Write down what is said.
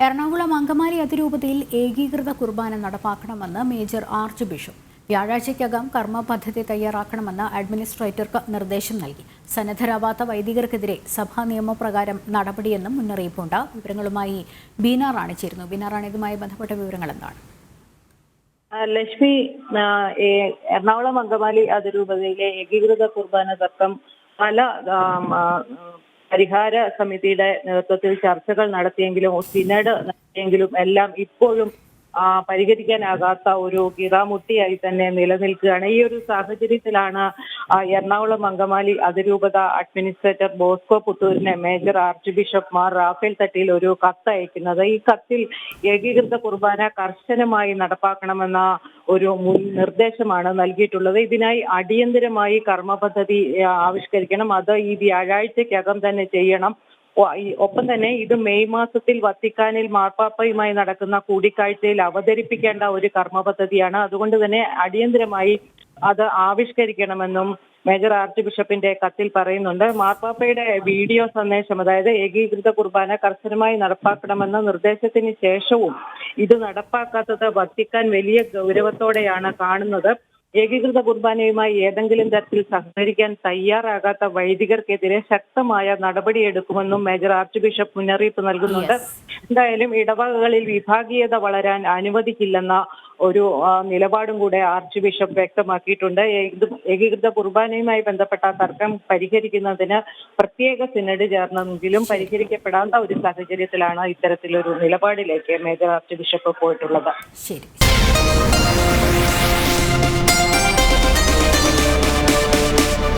എറണാകുളം അങ്കമാലി അതിരൂപതയിൽ ഏകീകൃത കുർബാന നടപ്പാക്കണമെന്ന് major arch bishop വ്യാഴാഴ്ചയ്ക്കകം കർമ്മ പദ്ധതി തയ്യാറാക്കണമെന്ന് അഡ്മിനിസ്ട്രേറ്റർക്ക് നിർദ്ദേശം നൽകി. സന്നദ്ധരാവാത്ത വൈദികർക്കെതിരെ സഭാ നിയമപ്രകാരം നടപടിയെന്നും മുന്നറിയിപ്പുണ്ട്. വിവരങ്ങളുമായി ബീന റാണി ചേരുന്നു. ബീന റാണി, ഇതുമായി ബന്ധപ്പെട്ട വിവരങ്ങൾ എന്താണ്? ലക്ഷ്മി, എറണാകുളം അങ്കമാലി അതിരൂപതയിലെ ഏകീകൃത കുർബാന തർക്കം പല പരിഹാര സമിതിയുടെ നേതൃത്വത്തിൽ ചർച്ചകൾ നടത്തിയെങ്കിലും സിനഡ് നടത്തിയെങ്കിലും എല്ലാം ഇപ്പോഴും പരിഹരിക്കാനാകാത്ത ഒരു കിറാമുട്ടിയായി തന്നെ നിലനിൽക്കുകയാണ്. ഈ ഒരു സാഹചര്യത്തിലാണ് എറണാകുളം അങ്കമാലി അതിരൂപത അഡ്മിനിസ്ട്രേറ്റർ ബോസ്കോ പുത്തൂരിനെ major archbishop Mar Raphael Thattil ഒരു കത്ത് അയക്കുന്നത്. ഈ കത്തിൽ ഏകീകൃത കുർബാന കർശനമായി നടപ്പാക്കണമെന്ന ഒരു മുൻ നിർദ്ദേശമാണ് നൽകിയിട്ടുള്ളത്. ഇതിനായി അടിയന്തരമായി കർമ്മ പദ്ധതി ആവിഷ്കരിക്കണം. അത് ഈ വ്യാഴാഴ്ചക്കകം തന്നെ ചെയ്യണം. ഒപ്പം തന്നെ ഇത് മെയ് മാസത്തിൽ വത്തിക്കാനിൽ മാർപ്പാപ്പയുമായി നടക്കുന്ന കൂടിക്കാഴ്ചയിൽ അവതരിപ്പിക്കേണ്ട ഒരു കർമ്മ പദ്ധതിയാണ്. അതുകൊണ്ട് തന്നെ അടിയന്തരമായി അത് ആവിഷ്കരിക്കണമെന്നും മേജർ ആർച്ച് ബിഷപ്പിന്റെ കത്തിൽ പറയുന്നുണ്ട്. മാർപ്പാപ്പയുടെ വീഡിയോ സന്ദേശം, അതായത് ഏകീകൃത കുർബാന കർശനമായി നടപ്പാക്കണമെന്ന നിർദ്ദേശത്തിന് ശേഷവും ഇത് നടപ്പാക്കാത്തത് വത്തിക്കാൻ വലിയ ഗൗരവത്തോടെയാണ് കാണുന്നത്. ഏകീകൃത കുർബാനയുമായി ഏതെങ്കിലും തരത്തിൽ സഹകരിക്കാൻ തയ്യാറാകാത്ത വൈദികർക്കെതിരെ ശക്തമായ നടപടിയെടുക്കുമെന്നും മേജർ ആർച്ച് ബിഷപ്പ് മുന്നറിയിപ്പ് നൽകുന്നുണ്ട്. എന്തായാലും ഇടവകകളിൽ വിഭാഗീയത വളരാൻ അനുവദിക്കില്ലെന്ന ഒരു നിലപാടും കൂടെ ആർച്ച് ബിഷപ്പ് വ്യക്തമാക്കിയിട്ടുണ്ട്. ഏകീകൃത കുർബാനയുമായി ബന്ധപ്പെട്ട തർക്കം പരിഹരിക്കുന്നതിന് പ്രത്യേക സിനഡ് ചേർന്നെങ്കിലും പരിഹരിക്കപ്പെടാത്ത ഒരു സാഹചര്യത്തിലാണ് ഇത്തരത്തിലൊരു നിലപാടിലേക്ക് മേജർ ആർച്ച് ബിഷപ്പ് പോയിട്ടുള്ളത്. ശരി.